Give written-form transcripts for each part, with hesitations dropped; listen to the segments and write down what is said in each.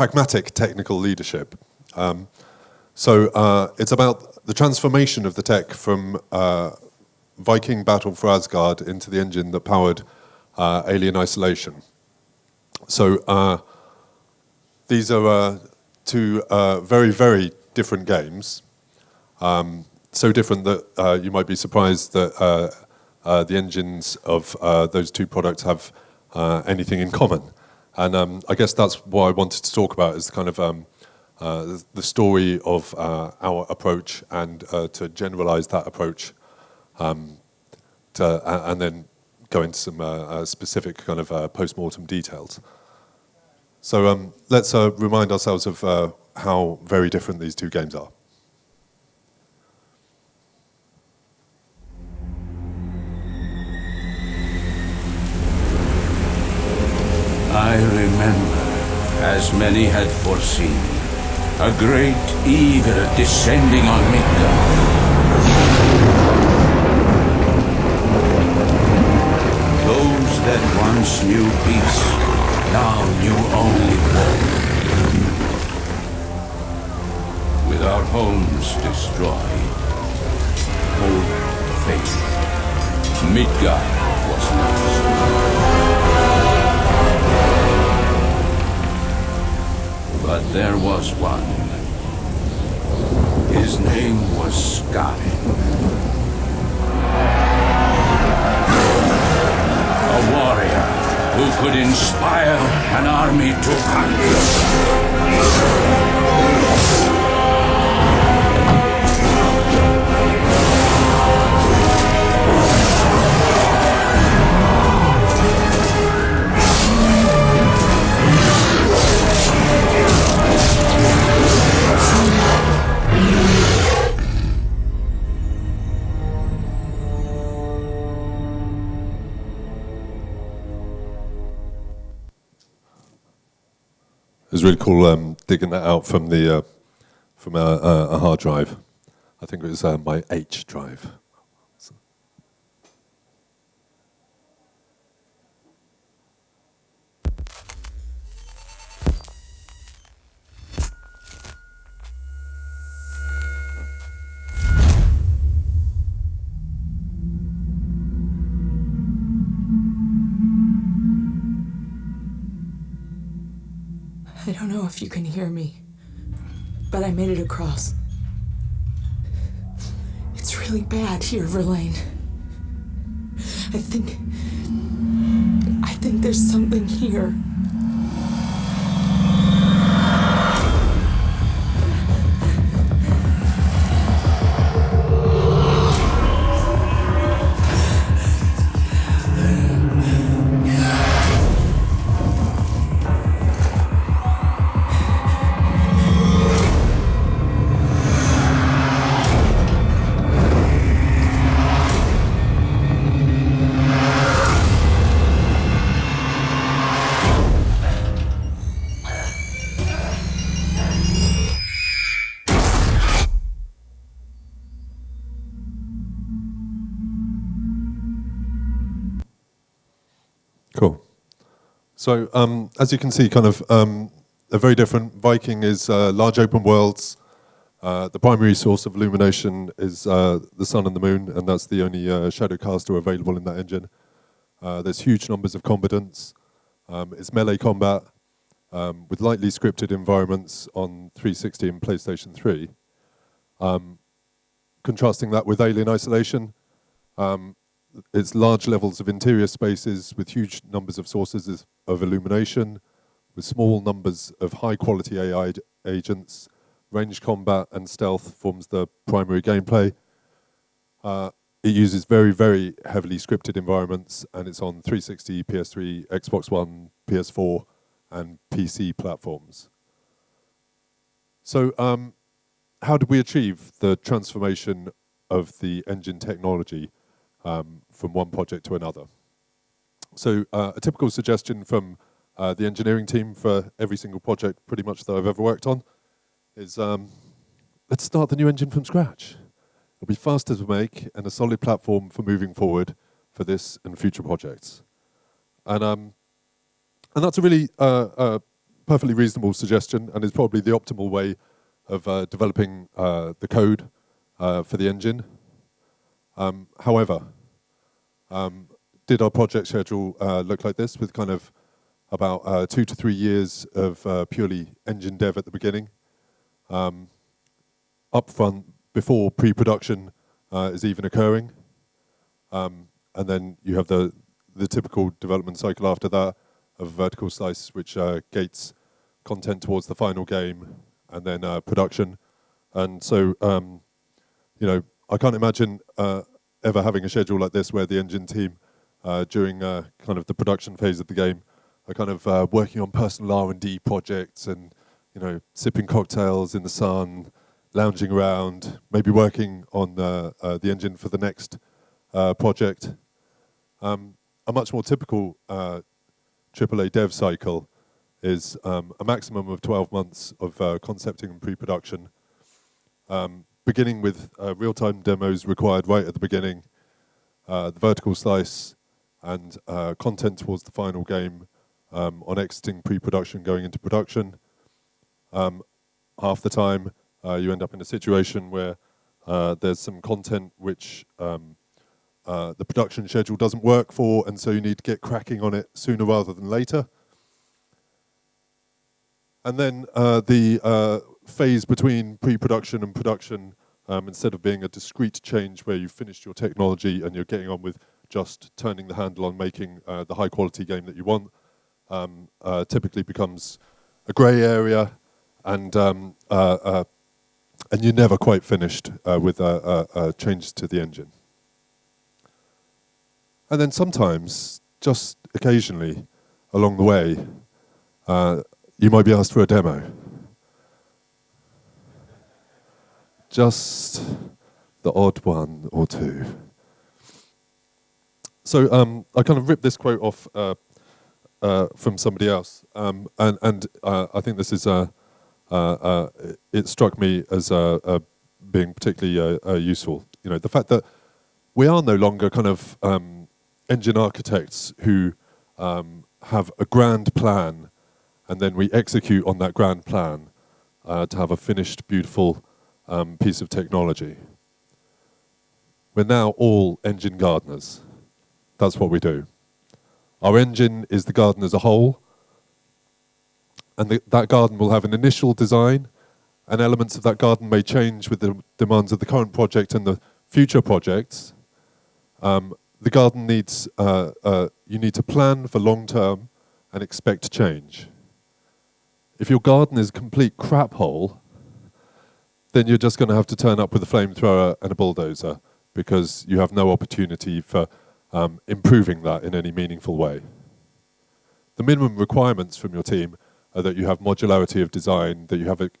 pragmatic technical leadership. So it's about the transformation of the tech from Viking Battle for Asgard into the engine that powered Alien Isolation. So these are two very, very different games. So different that you might be surprised that the engines of those two products have anything in common. And I guess that's what I wanted to talk about, is kind of the story of our approach, and to generalize that approach, and then go into some specific kind of post-mortem details. So let's remind ourselves of how very different these two games are. I remember, as many had foreseen, a great eagle descending on Midgard. Those that once knew peace, now knew only war. With our homes destroyed, hope, faith, Midgard was lost. But there was one. His name was Sky. A warrior who could inspire an army to conquer. It was really cool digging that out from the from a hard drive. I think it was my H drive. So. I don't know if you can hear me, but I made it across. It's really bad here, Verlaine. I think there's something here. Cool. So as you can see, kind of they're very different. Viking is large open worlds. The primary source of illumination is the sun and the moon, and that's the only shadowcaster available in that engine. There's huge numbers of combatants. It's melee combat with lightly scripted environments on 360 and PlayStation 3. Contrasting that with Alien Isolation, it's large levels of interior spaces with huge numbers of sources of illumination, with small numbers of high-quality AI agents. Range combat and stealth forms the primary gameplay. It uses very, very heavily scripted environments, and it's on 360, PS3, Xbox One, PS4, and PC platforms. So how did we achieve the transformation of the engine technology from one project to another? So a typical suggestion from the engineering team for every single project pretty much that I've ever worked on is let's start the new engine from scratch. It'll be faster to make and a solid platform for moving forward for this and future projects. And that's a really perfectly reasonable suggestion, and is probably the optimal way of developing the code for the engine. However, did our project schedule look like this, with kind of about 2 to 3 years of purely engine dev at the beginning, upfront before pre-production is even occurring, and then you have the typical development cycle after that of vertical slice, which gates content towards the final game, and then production. And so, I can't imagine ever having a schedule like this where the engine team, during kind of the production phase of the game, are kind of working on personal R&D projects and, sipping cocktails in the sun, lounging around, maybe working on the engine for the next project. A much more typical AAA dev cycle is a maximum of 12 months of concepting and pre-production, beginning with real-time demos required right at the beginning, the vertical slice, and content towards the final game on exiting pre-production, going into production. Half the time, you end up in a situation where there's some content which the production schedule doesn't work for, and so you need to get cracking on it sooner rather than later. And then the phase between pre-production and production, instead of being a discrete change where you've finished your technology and you're getting on with just turning the handle on making the high-quality game that you want, typically becomes a grey area, and you're never quite finished with changes to the engine. And then sometimes, just occasionally, along the way, you might be asked for a demo. Just the odd one or two. So I kind of ripped this quote off from somebody else, and I think this is it struck me as being particularly useful. The fact that we are no longer kind of engine architects who have a grand plan, and then we execute on that grand plan to have a finished, beautiful piece of technology. We're now all engine gardeners. That's what we do. Our engine is the garden as a whole, and that garden will have an initial design, and elements of that garden may change with the demands of the current project and the future projects. The garden needs, you need to plan for long term and expect change. If your garden is a complete crap hole, then you're just going to have to turn up with a flamethrower and a bulldozer, because you have no opportunity for improving that in any meaningful way. The minimum requirements from your team are that you have modularity of design, that you have it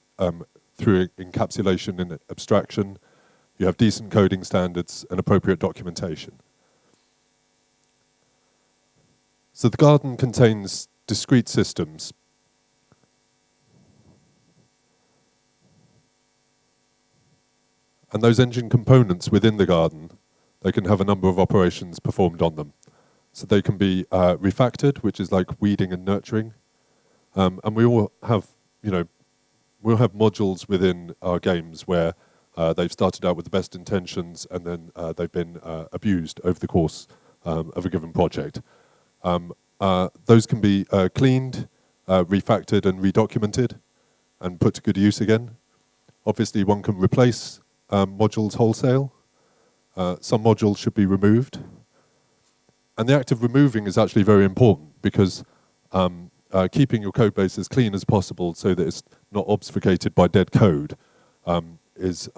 through encapsulation and abstraction, you have decent coding standards and appropriate documentation. So the garden contains discrete systems. And those engine components within the garden, they can have a number of operations performed on them. So they can be refactored, which is like weeding and nurturing. And we all have, we'll have modules within our games where they've started out with the best intentions, and then they've been abused over the course of a given project. Those can be cleaned, refactored and redocumented and put to good use again. Obviously, one can replace modules wholesale. Some modules should be removed. And the act of removing is actually very important, because keeping your code base as clean as possible so that it's not obfuscated by dead code is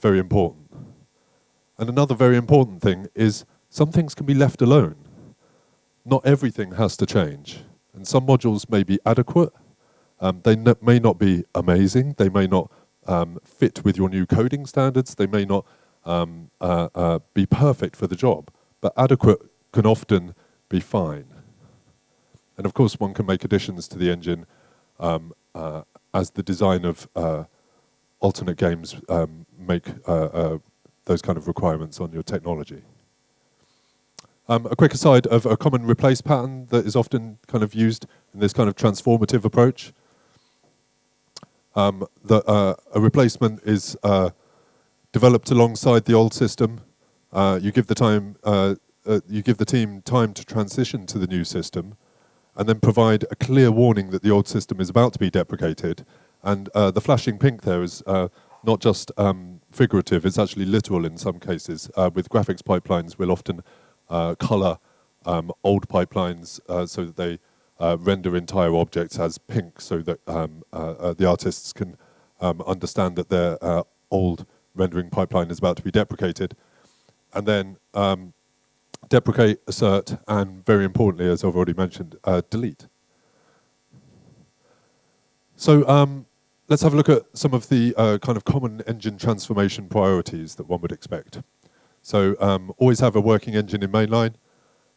very important. And another very important thing is some things can be left alone. Not everything has to change. And some modules may be adequate. They may not be amazing. They may not fit with your new coding standards. They may not be perfect for the job. But adequate can often be fine. And of course, one can make additions to the engine as the design of alternate games make those kind of requirements on your technology. A quick aside of a common replace pattern that is often kind of used in this kind of transformative approach. A replacement is developed alongside the old system. You give the team time to transition to the new system, and then provide a clear warning that the old system is about to be deprecated. And the flashing pink there is not just figurative, it's actually literal in some cases. With graphics pipelines, we'll often color old pipelines so that they render entire objects as pink, so that the artists can understand that their old rendering pipeline is about to be deprecated. And then deprecate, assert, and very importantly, as I've already mentioned, delete. So let's have a look at some of the kind of common engine transformation priorities that one would expect. So always have a working engine in mainline,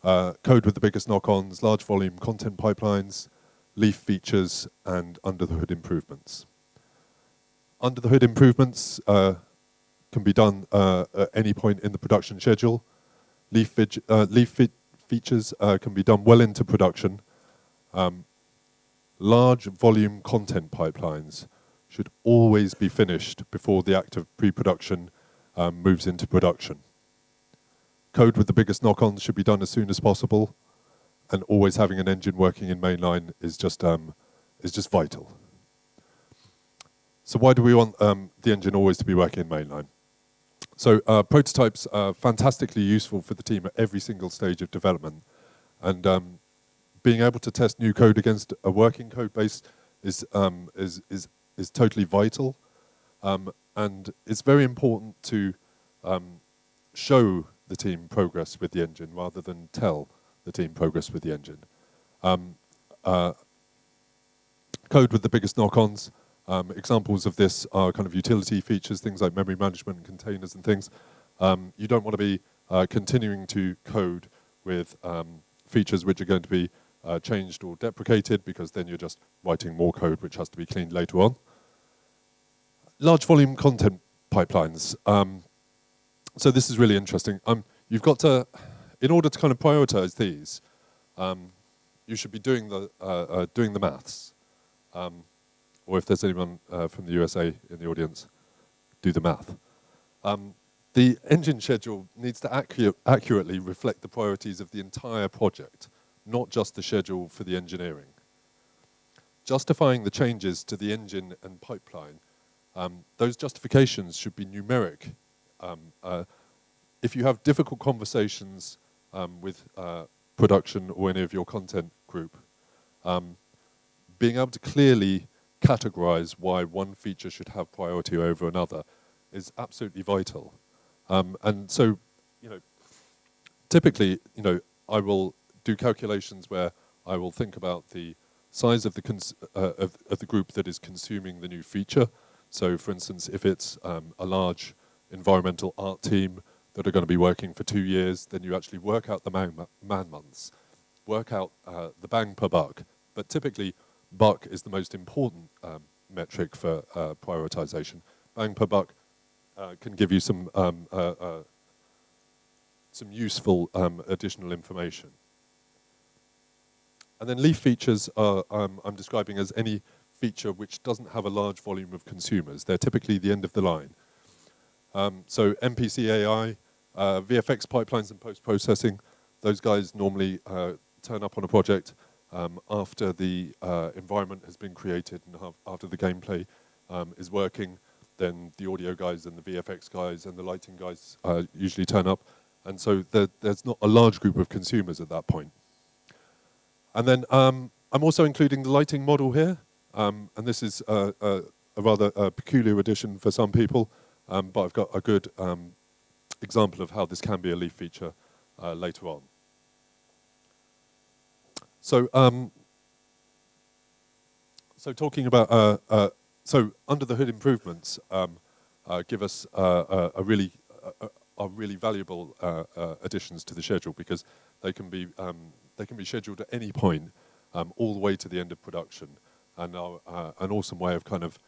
code with the biggest knock-ons, large volume content pipelines, leaf features, and under-the-hood improvements. Under-the-hood improvements can be done at any point in the production schedule. Leaf features can be done well into production. Large volume content pipelines should always be finished before the act of pre-production moves into production. Code with the biggest knock-ons should be done as soon as possible, and always having an engine working in mainline is just vital. So why do we want the engine always to be working in mainline? So prototypes are fantastically useful for the team at every single stage of development, and being able to test new code against a working code base is totally vital, and it's very important to show the team progress with the engine rather than tell the team progress with the engine. Code with the biggest knock-ons. Examples of this are kind of utility features, things like memory management and containers and things. You don't want to be continuing to code with features which are going to be changed or deprecated, because then you're just writing more code which has to be cleaned later on. Large volume content pipelines. So this is really interesting. You've got to, in order to kind of prioritize these, you should be doing the maths. Or if there's anyone from the USA in the audience, do the math. The engine schedule needs to accurately reflect the priorities of the entire project, not just the schedule for the engineering. Justifying the changes to the engine and pipeline, those justifications should be numeric. If you have difficult conversations with production or any of your content group, being able to clearly categorize why one feature should have priority over another is absolutely vital. And so, typically, I will do calculations where I will think about the size of the group that is consuming the new feature. So, for instance, if it's a large environmental art team that are going to be working for 2 years, then you actually work out the man months, work out the bang per buck. But typically, buck is the most important metric for prioritization. Bang per buck can give you some useful additional information. And then leaf features are I'm describing as any feature which doesn't have a large volume of consumers. They're typically the end of the line. So MPC AI, VFX pipelines and post-processing, those guys normally turn up on a project after the environment has been created and after the gameplay is working. Then the audio guys and the VFX guys and the lighting guys usually turn up. And so there's not a large group of consumers at that point. And then I'm also including the lighting model here. And this is a rather peculiar addition for some people, but I've got a good example of how this can be a leaf feature later on. So, so talking about so under the hood improvements give us are really valuable additions to the schedule, because they can be scheduled at any point all the way to the end of production, and are an awesome way of kind of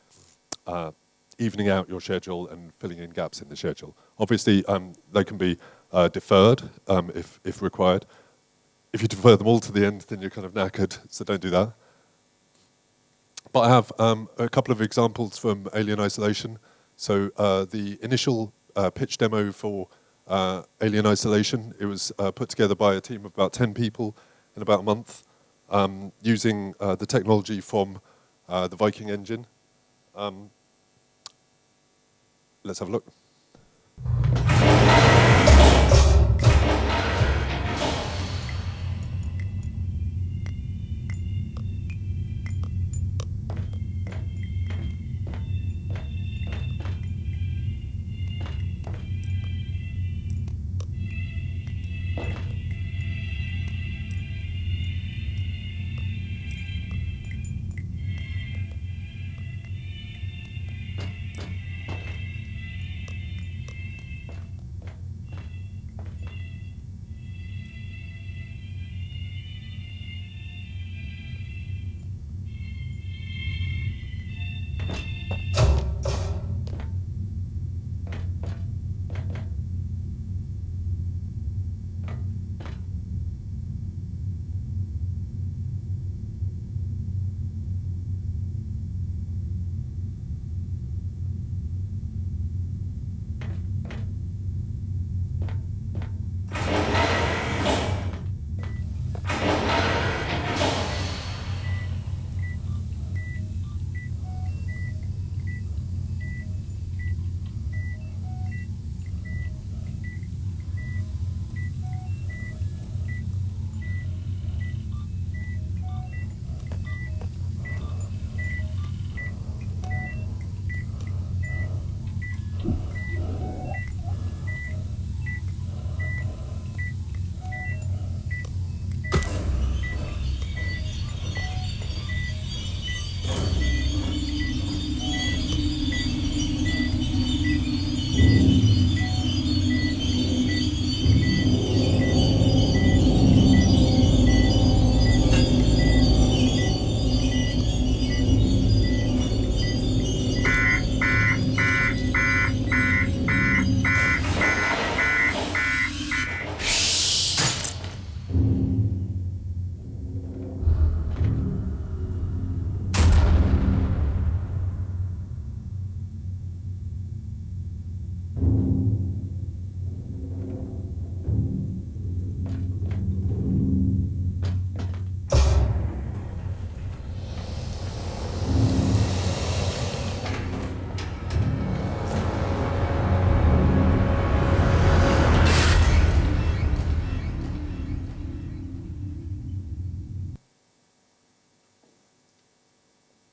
evening out your schedule and filling in gaps in the schedule. Obviously, they can be deferred if required. If you defer them all to the end, then you're kind of knackered, so don't do that. But I have a couple of examples from Alien Isolation. So the initial pitch demo for Alien Isolation, it was put together by a team of about 10 people in about a month, using the technology from the Viking engine. Let's have a look.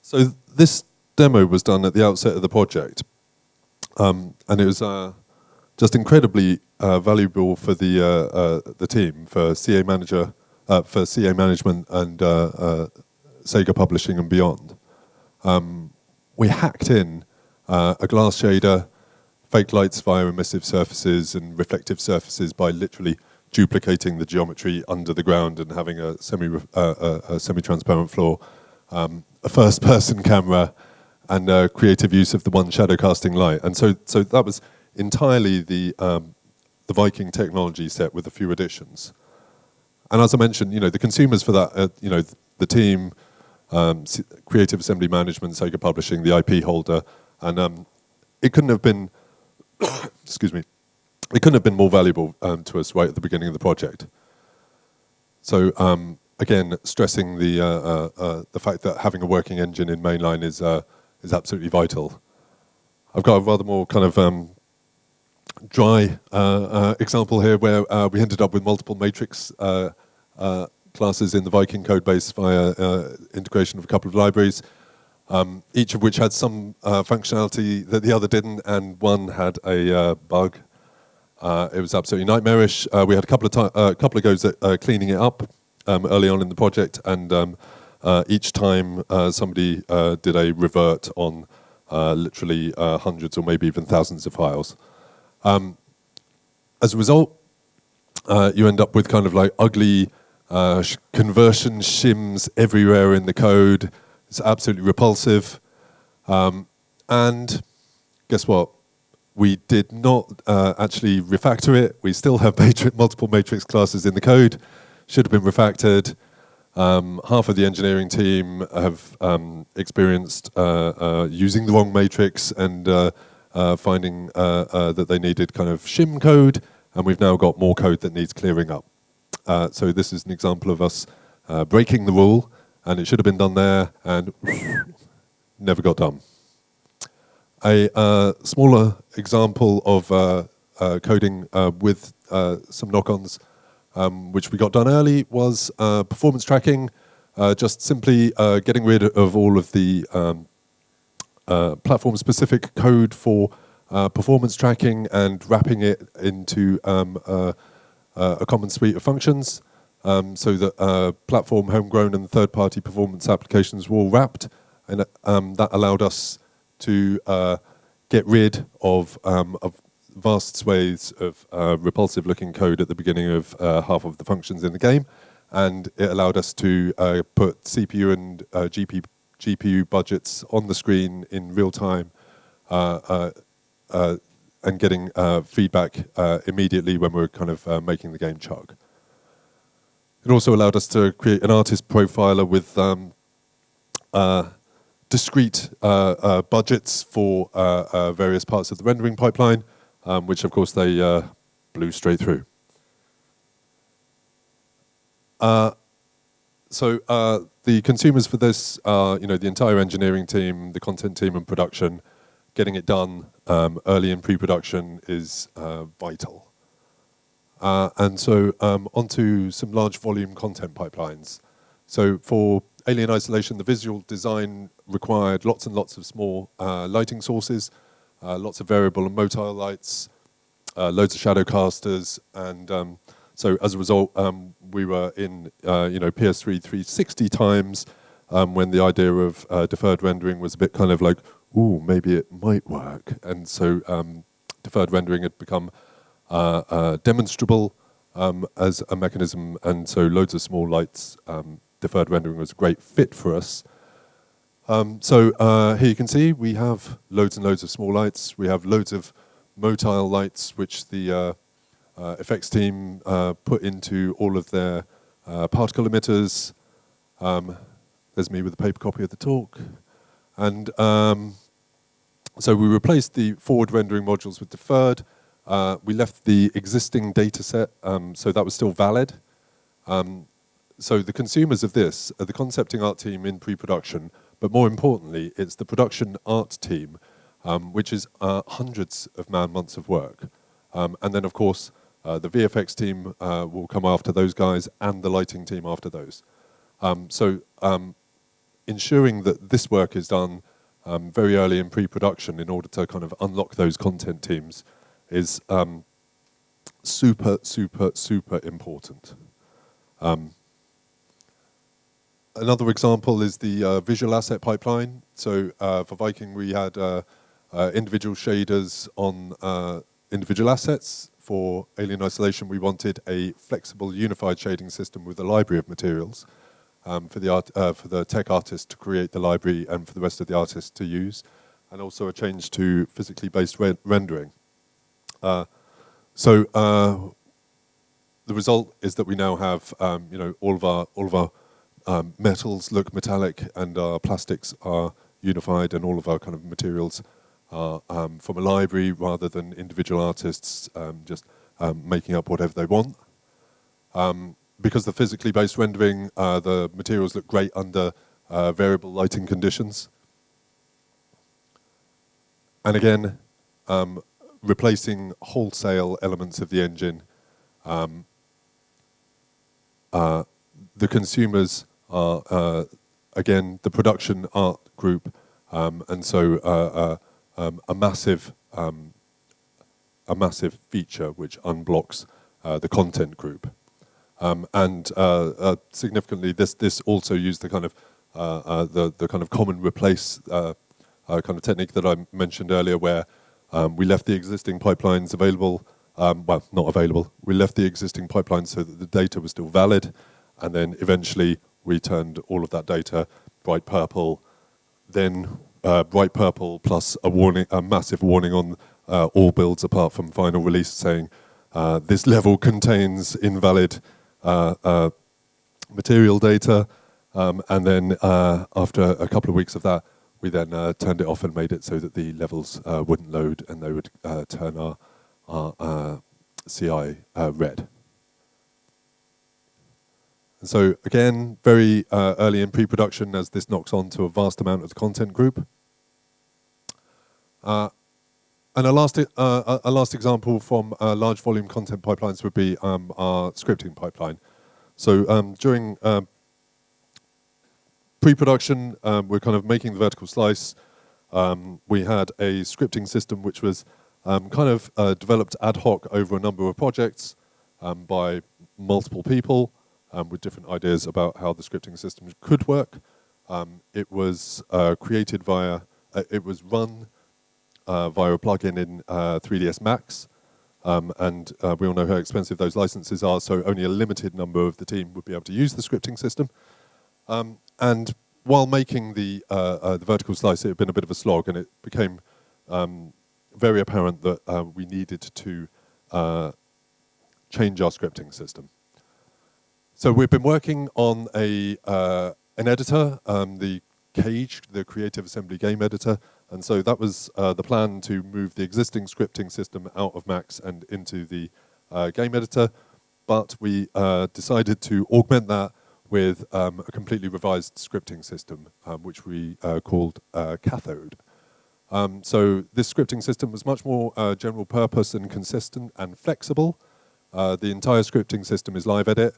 So this demo was done at the outset of the project, and it was just incredibly valuable for the team, for CA manager, for CA management, and Sega Publishing and beyond. We hacked in a glass shader, fake lights via emissive surfaces and reflective surfaces by literally duplicating the geometry under the ground and having a semi-transparent floor. A first-person camera, and creative use of the one shadow casting light, and so that was entirely the Viking technology set with a few additions. And as I mentioned, the consumers for that, the team, creative assembly management, Sega Publishing, the IP holder, and it couldn't have been, excuse me, it couldn't have been more valuable to us right at the beginning of the project. So. Again, stressing the fact that having a working engine in mainline is absolutely vital. I've got a rather more kind of dry example here where we ended up with multiple matrix classes in the Viking codebase via integration of a couple of libraries, each of which had some functionality that the other didn't, and one had a bug. It was absolutely nightmarish. We had a couple of goes at cleaning it up early on in the project, and each time somebody did a revert on literally hundreds or maybe even thousands of files. As a result, you end up with kind of like ugly conversion shims everywhere in the code. It's absolutely repulsive. And guess what? We did not actually refactor it. We still have multiple matrix classes in the code. Should have been refactored. Half of the engineering team have experienced using the wrong matrix and finding that they needed kind of shim code, and we've now got more code that needs clearing up. So this is an example of us breaking the rule, and it should have been done there, and never got done. A smaller example of coding with some knock-ons, which we got done early, was performance tracking, just simply getting rid of all of the platform-specific code for performance tracking and wrapping it into a common suite of functions, so that platform, homegrown, and third-party performance applications were all wrapped, and that allowed us to get rid of vast swathes of repulsive-looking code at the beginning of half of the functions in the game, and it allowed us to put CPU and GPU budgets on the screen in real time, and getting feedback immediately when we're kind of making the game chug. It also allowed us to create an artist profiler with discrete budgets for various parts of the rendering pipeline, which of course they blew straight through. So the consumers for this are, the entire engineering team, the content team, and production. Getting it done early in pre-production is vital. And so onto some large volume content pipelines. So for Alien Isolation, the visual design required lots and lots of small lighting sources, lots of variable and motile lights, loads of shadow casters, and so as a result, we were in PS3 360 times when the idea of deferred rendering was a bit kind of like, ooh, maybe it might work, and so deferred rendering had become demonstrable as a mechanism, and so loads of small lights. Deferred rendering was a great fit for us. So here you can see we have loads and loads of small lights. We have loads of motile lights, which the effects team put into all of their particle emitters. There's me with a paper copy of the talk. And so we replaced the forward rendering modules with deferred. We left the existing data set, so that was still valid. So the consumers of this are the concepting art team in pre-production, but more importantly, it's the production art team, which is hundreds of man-months of work. And then, of course, the VFX team will come after those guys, and the lighting team after those. So ensuring that this work is done very early in pre-production in order to kind of unlock those content teams is super, super, super important. Another example is the visual asset pipeline. So for Viking, we had individual shaders on individual assets. For Alien Isolation, we wanted a flexible, unified shading system with a library of materials for the tech artist to create the library and for the rest of the artists to use, and also a change to physically based rendering. So the result is that we now have all of our metals look metallic, and our plastics are unified, and all of our kind of materials are from a library rather than individual artists just making up whatever they want. Because the physically based rendering, the materials look great under variable lighting conditions. And again, replacing wholesale elements of the engine. The consumers are, again, the production art group, and so a massive feature which unblocks the content group. And significantly, this also used the kind of the kind of common replace kind of technique that I mentioned earlier, where we left the existing pipelines available. Well, not available. We left the existing pipelines so that the data was still valid, and then eventually we turned all of that data bright purple. Then bright purple plus a massive warning on all builds apart from final release, saying this level contains invalid material data, and then after a couple of weeks of that, we then turned it off and made it so that the levels wouldn't load and they would turn our CI red. And so again, very early in pre-production, as this knocks on to a vast amount of the content group. And a last example from large volume content pipelines would be our scripting pipeline. So during pre-production, we're kind of making the vertical slice. We had a scripting system which was kind of developed ad hoc over a number of projects by multiple people with different ideas about how the scripting system could work. It was created via, it was run via a plugin in 3ds Max. And we all know how expensive those licenses are, so only a limited number of the team would be able to use the scripting system. And while making the vertical slice, it had been a bit of a slog, and it became very apparent that we needed to change our scripting system. So we've been working on an editor, the Cage, the Creative Assembly game editor, and so that was the plan, to move the existing scripting system out of Max and into the game editor. But we decided to augment that with a completely revised scripting system, which we called Cathode. So this scripting system was much more general purpose and consistent and flexible. The entire scripting system is live edit.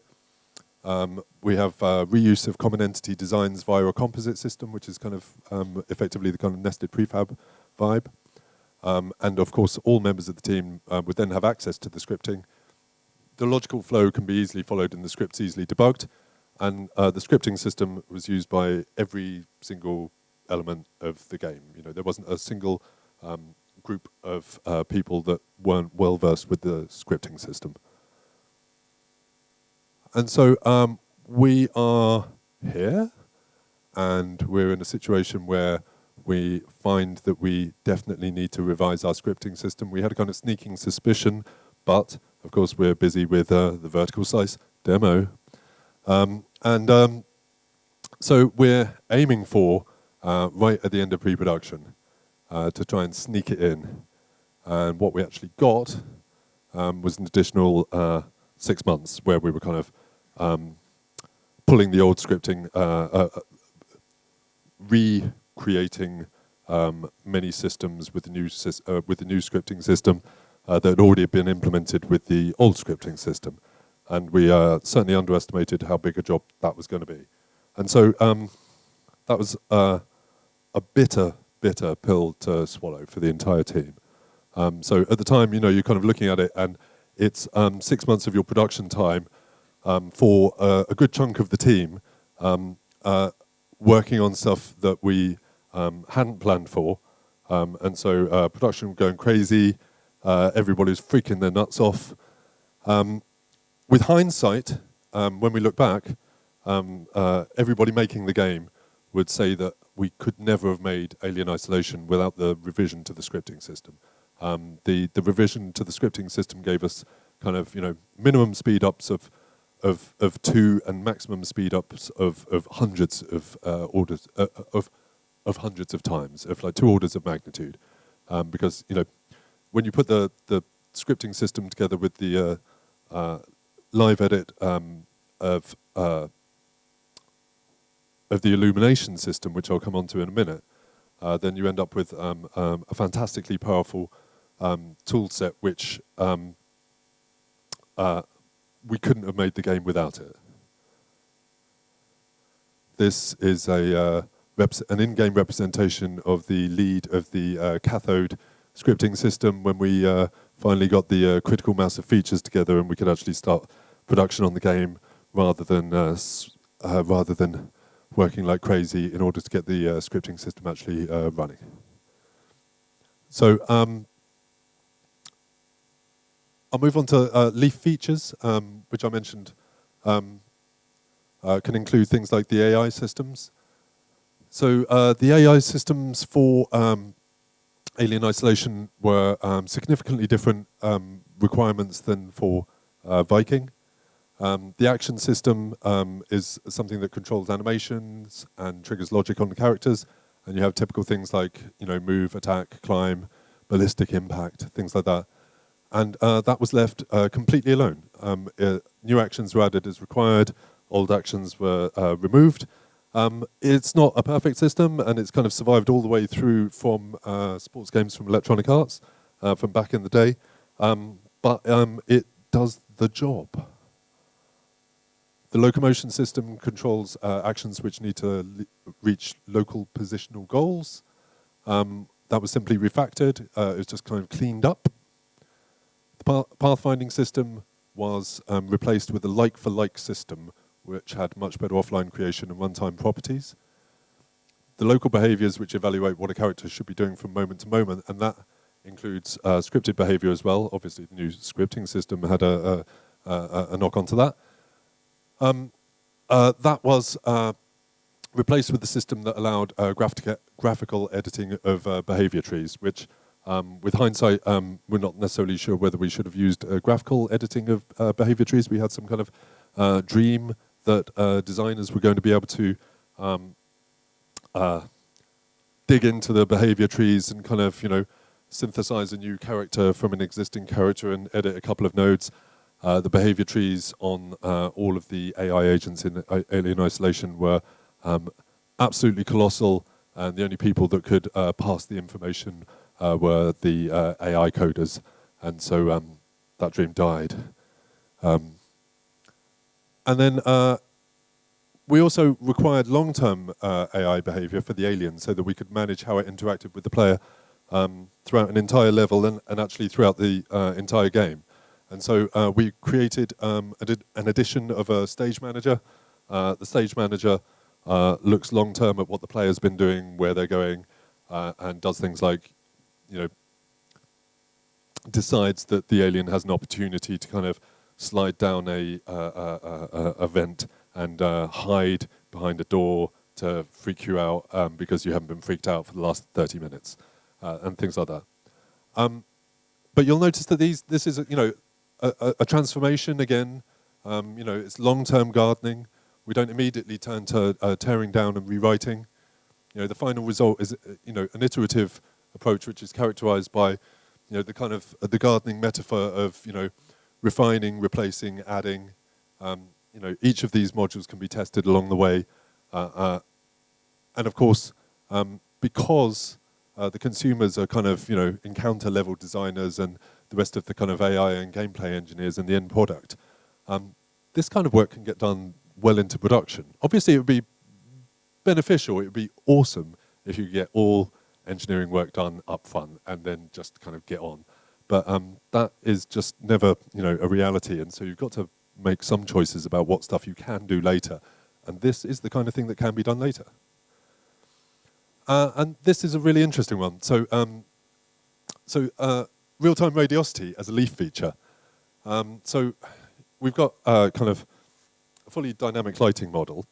We have reuse of common entity designs via a composite system, which is kind of effectively the kind of nested prefab vibe. And of course, all members of the team would then have access to the scripting. The logical flow can be easily followed and the scripts easily debugged. And the scripting system was used by every single element of the game. You know, there wasn't a single group of people that weren't well versed with the scripting system. And so we are here, and we're in a situation where we find that we definitely need to revise our scripting system. We had a kind of sneaking suspicion, but of course we're busy with the vertical slice demo. So we're aiming for, right at the end of pre-production, to try and sneak it in. And what we actually got was an additional 6 months where we were kind of pulling the old scripting, recreating many systems with the new scripting system that had already been implemented with the old scripting system. And we certainly underestimated how big a job that was going to be. And so that was a bitter pill to swallow for the entire team. So at the time, you know, you're kind of looking at it, and it's 6 months of your production time for a good chunk of the team working on stuff that we hadn't planned for. And so production going crazy, everybody was freaking their nuts off. With hindsight, when we look back, everybody making the game would say that we could never have made Alien Isolation without the revision to the scripting system. The revision to the scripting system gave us kind of, you know, minimum speed ups of 2 and maximum speed ups of hundreds of orders of hundreds of times, of like 2 orders of magnitude, because, you know, when you put the scripting system together with the live edit of the illumination system, which I'll come on to in a minute, then you end up with a fantastically powerful tool set, which we couldn't have made the game without it. This is an in-game representation of the lead of the Cathode scripting system when we finally got the critical mass of features together and we could actually start production on the game rather than working like crazy in order to get the scripting system actually running. So I'll move on to Leaf features, which I mentioned can include things like the AI systems. So the AI systems for Alien Isolation were significantly different requirements than for Viking. The action system is something that controls animations and triggers logic on the characters, and you have typical things like move, attack, climb, ballistic impact, things like that. And that was left completely alone. New actions were added as required, old actions were removed. It's not a perfect system, and it's kind of survived all the way through from sports games from Electronic Arts from back in the day. But it does the job. The locomotion system controls actions which need to reach local positional goals. That was simply refactored. It was just kind of cleaned up. The pathfinding system was replaced with a like-for-like system, which had much better offline creation and runtime properties. The local behaviors which evaluate what a character should be doing from moment to moment, and that includes scripted behavior as well. Obviously, the new scripting system had a knock onto that. That was replaced with the system that allowed graphical editing of behavior trees, which, with hindsight, we're not necessarily sure whether we should have used graphical editing of behavior trees. We had some kind of dream that designers were going to be able to dig into the behavior trees and kind of, synthesize a new character from an existing character and edit a couple of nodes. The behavior trees on all of the AI agents in Alien Isolation were absolutely colossal, and the only people that could pass the information were the AI coders, and so that dream died. And then we also required long-term AI behavior for the alien so that we could manage how it interacted with the player throughout an entire level and actually throughout the entire game. And so we created an addition of a stage manager. The stage manager looks long-term at what the player's been doing, where they're going, and does things like, decides that the alien has an opportunity to kind of slide down a vent and hide behind a door to freak you out because you haven't been freaked out for the last 30 minutes, and things like that. But you'll notice that this is a transformation again. It's long-term gardening. We don't immediately turn to tearing down and rewriting. The final result is an iterative approach, which is characterized by the kind of the gardening metaphor of refining, replacing, adding. Each of these modules can be tested along the way, and of course, because the consumers are kind of encounter level designers and the rest of the kind of AI and gameplay engineers in the end product. This kind of work can get done well into production. Obviously, it would be beneficial. It would be awesome if you get all engineering work done up front and then just kind of get on. But that is just never a reality, and so you've got to make some choices about what stuff you can do later. And this is the kind of thing that can be done later. And this is a really interesting one. So real-time radiosity as a leaf feature. So we've got kind of a fully dynamic lighting model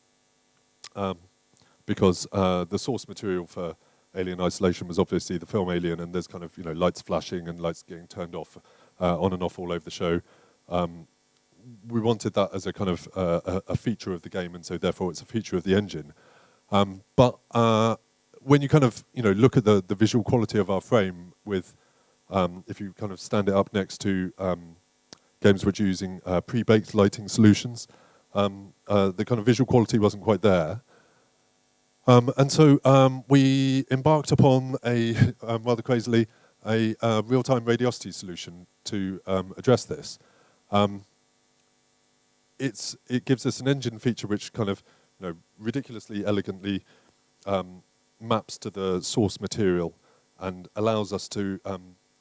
because the source material for Alien Isolation was obviously the film Alien, and there's kind of lights flashing and lights getting turned off on and off all over the show. We wanted that as a kind of a feature of the game, and so therefore it's a feature of the engine. But when you kind of look at the visual quality of our frame with if you kind of stand it up next to games which are using pre-baked lighting solutions, the kind of visual quality wasn't quite there. And so we embarked upon rather crazily, a real-time radiosity solution to address this. It gives us an engine feature which kind of ridiculously elegantly maps to the source material and allows us to,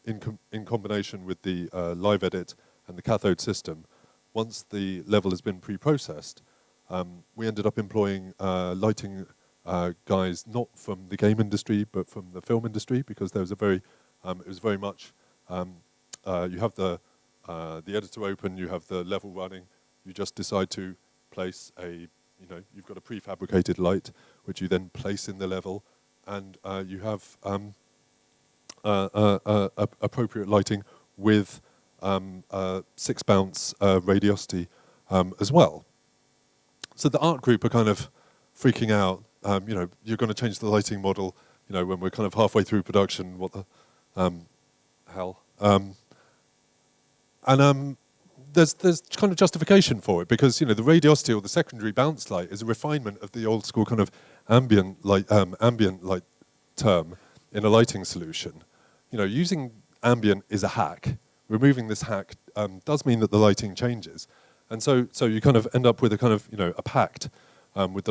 in combination with the live edit and the cathode system, once the level has been pre-processed, we ended up employing lighting guys not from the game industry but from the film industry, because there was it was very much you have the editor open, you have the level running, you just decide to place you've got a prefabricated light which you then place in the level, and you have appropriate lighting with 6 bounce radiosity as well. So the art group are kind of freaking out. You're going to change the lighting model. When we're kind of halfway through production, what the hell? There's kind of justification for it because the radiosity or the secondary bounce light is a refinement of the old school kind of ambient light term in a lighting solution. Using ambient is a hack. Removing this hack does mean that the lighting changes, and so you kind of end up with a kind of a pact with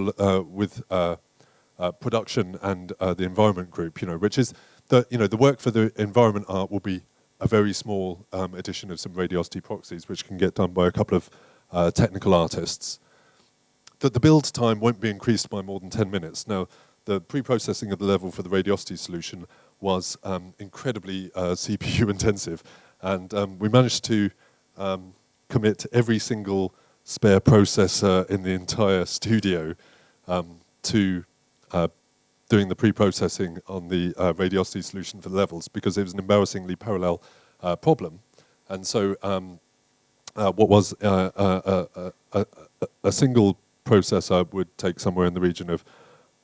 production and the environment group. Which is the work for the environment art will be a very small edition of some radiosity proxies, which can get done by a couple of technical artists. That the build time won't be increased by more than 10 minutes. Now, the pre-processing of the level for the radiosity solution was incredibly CPU intensive, and we managed to commit every single spare processor in the entire studio to doing the pre-processing on the radiosity solution for the levels because it was an embarrassingly parallel problem. And so what was a single processor would take somewhere in the region of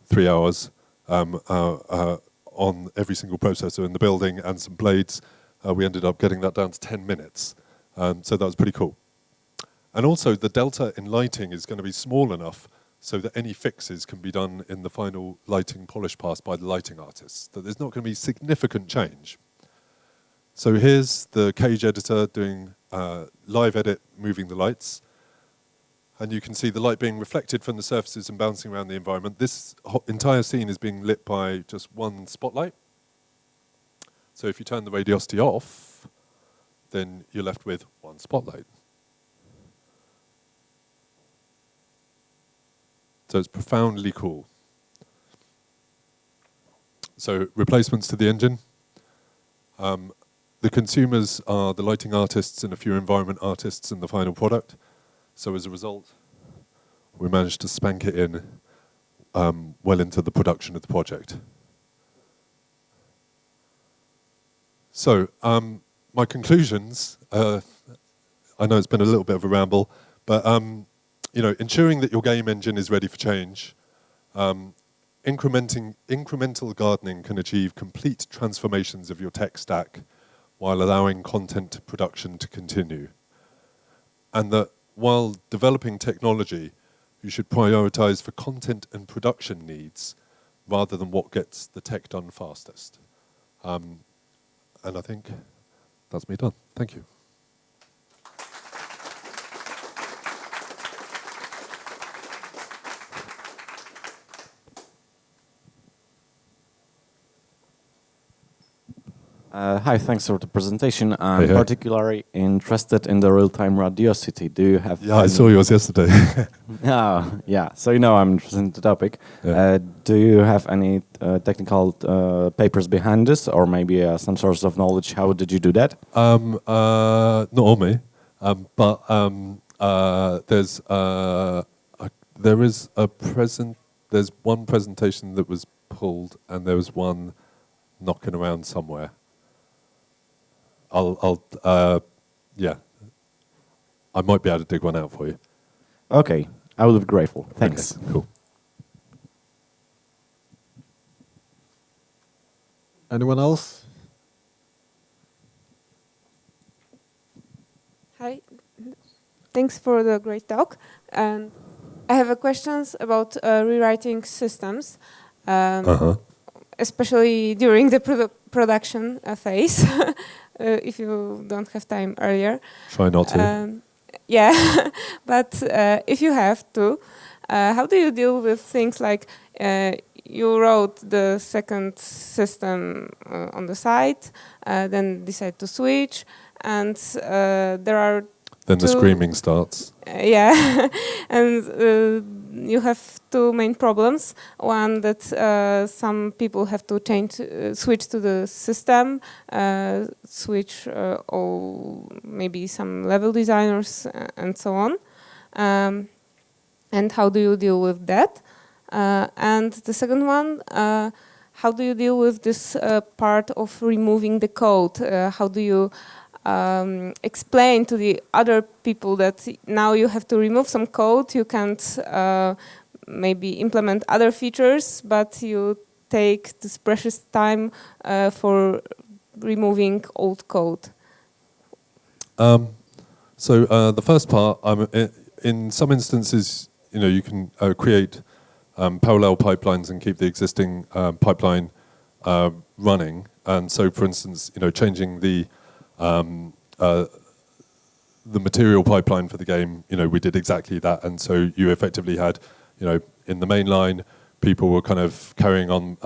3 hours on every single processor in the building and some blades. We ended up getting that down to 10 minutes. So that was pretty cool. And also the delta in lighting is going to be small enough so that any fixes can be done in the final lighting polish pass by the lighting artists. That there's not going to be significant change. So here's the cage editor doing live edit, moving the lights. And you can see the light being reflected from the surfaces and bouncing around the environment. This entire scene is being lit by just one spotlight. So if you turn the radiosity off, then you're left with one spotlight. So it's profoundly cool. So replacements to the engine. The consumers are the lighting artists and a few environment artists in the final product. So as a result, we managed to spank it in well into the production of the project. So my conclusions, I know it's been a little bit of a ramble, but ensuring that your game engine is ready for change. Incremental gardening can achieve complete transformations of your tech stack while allowing content production to continue. And that while developing technology, you should prioritize for content and production needs rather than what gets the tech done fastest. And I think that's me done. Thank you. Hi, thanks for the presentation. I'm particularly interested in the real-time radiosity. Do you have? Yeah, I saw yours yesterday. Yeah. So I'm interested in the topic. Yeah. Do you have any technical papers behind this, or maybe some source of knowledge? How did you do that? Not on me, but there's one presentation that was pulled, and there was one knocking around somewhere. Yeah, I might be able to dig one out for you. Okay, I will be grateful. Thanks. Okay, cool. Anyone else? Hi, thanks for the great talk. I have a questions about rewriting systems, especially during the production phase. If you don't have time earlier. Try not to. Yeah, but if you have to, how do you deal with things like you wrote the second system on the site, then decide to switch, and there are then the screaming starts. Yeah, and you have two main problems. One, that some people have to switch to the system, or maybe some level designers and so on. And how do you deal with that? And the second one, how do you deal with this part of removing the code? How do you explain to the other people that now you have to remove some code, you can't maybe implement other features, but you take this precious time for removing old code? So the first part, in some instances, you can create parallel pipelines and keep the existing pipeline running. And so, for instance, changing the material pipeline for the game, we did exactly that. And so you effectively had, in the main line, people were kind of carrying on,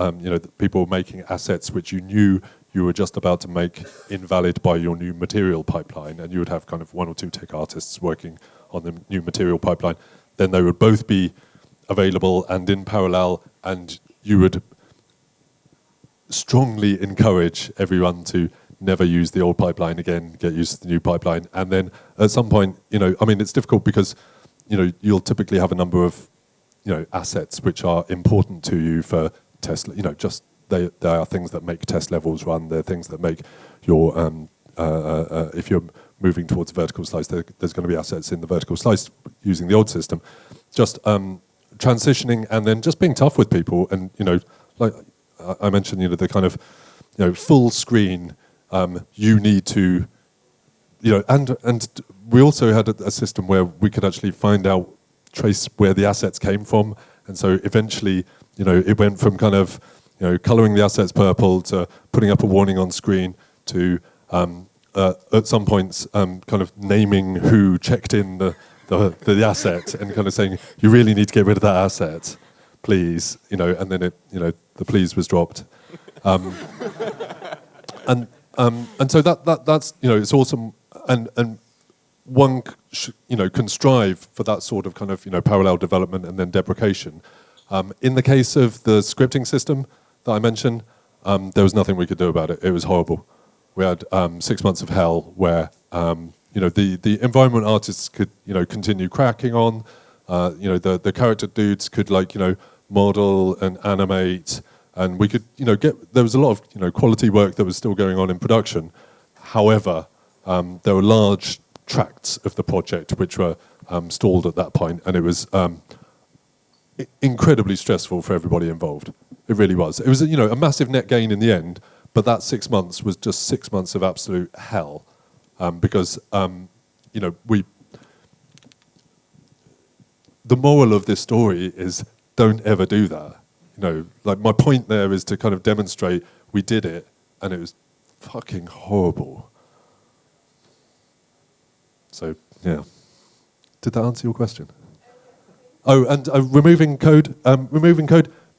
people were making assets which you knew you were just about to make invalid by your new material pipeline, and you would have kind of 1 or 2 tech artists working on the new material pipeline. Then they would both be available and in parallel, and you would strongly encourage everyone to never use the old pipeline again, get used to the new pipeline. And then at some point, it's difficult because, you'll typically have a number of, assets which are important to you for test, just they are things that make test levels run. They're things that make your, if you're moving towards a vertical slice, there's going to be assets in the vertical slice using the old system. Just transitioning and then just being tough with people. And, like I mentioned, the kind of, full screen, you need to, and we also had a system where we could actually trace where the assets came from. And so eventually, it went from kind of, colouring the assets purple to putting up a warning on screen to, at some points, kind of naming who checked in the asset and kind of saying, you really need to get rid of that asset, please, and then the please was dropped. And so that's, it's awesome. And one, can strive for that sort of kind of, parallel development and then deprecation. In the case of the scripting system that I mentioned, there was nothing we could do about it. It was horrible. We had 6 months of hell where, the environment artists could, continue cracking on. The character dudes could model and animate, and we could, there was a lot of, quality work that was still going on in production. However, there were large tracts of the project which were stalled at that point, and it was incredibly stressful for everybody involved. It really was. It was a massive net gain in the end, but that 6 months was just 6 months of absolute hell, because the moral of this story is don't ever do that. My point there is to kind of demonstrate we did it, and it was fucking horrible. So, yeah. Did that answer your question? Oh, and removing code.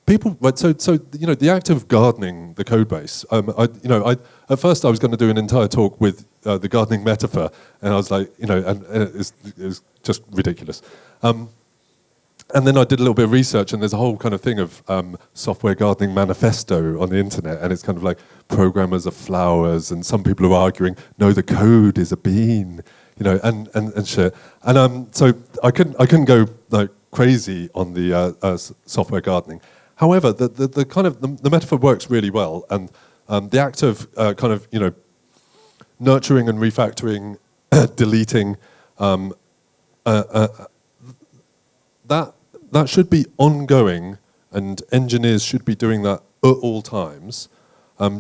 People, right? So the act of gardening the code base. At first I was going to do an entire talk with the gardening metaphor, and I was like, and it was just ridiculous. And then I did a little bit of research, and there's a whole kind of thing of software gardening manifesto on the internet, and it's kind of like programmers are flowers, and some people are arguing, no, the code is a bean, and shit. And so I couldn't go like crazy on the software gardening. However, the kind of the metaphor works really well, and the act of kind of nurturing and refactoring, deleting, that should be ongoing, and engineers should be doing that at all times.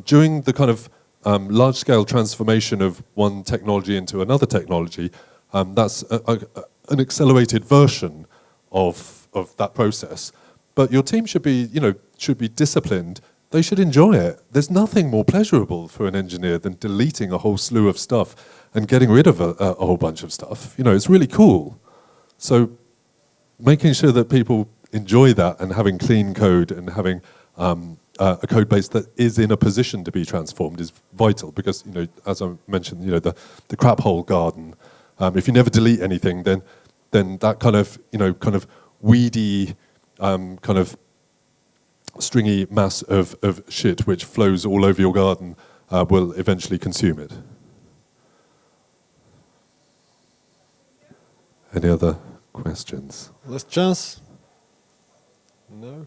During the kind of large-scale transformation of one technology into another technology, that's an accelerated version of that process. But your team should be disciplined. They should enjoy it. There's nothing more pleasurable for an engineer than deleting a whole slew of stuff and getting rid of a whole bunch of stuff. It's really cool. So making sure that people enjoy that and having clean code and having a code base that is in a position to be transformed is vital, because as I mentioned, the crap hole garden. If you never delete anything, then that kind of weedy kind of stringy mass of shit which flows all over your garden will eventually consume it. Any other questions? Last chance? No?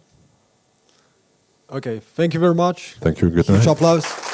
Okay, thank you very much. Thank you and good night. Huge applause.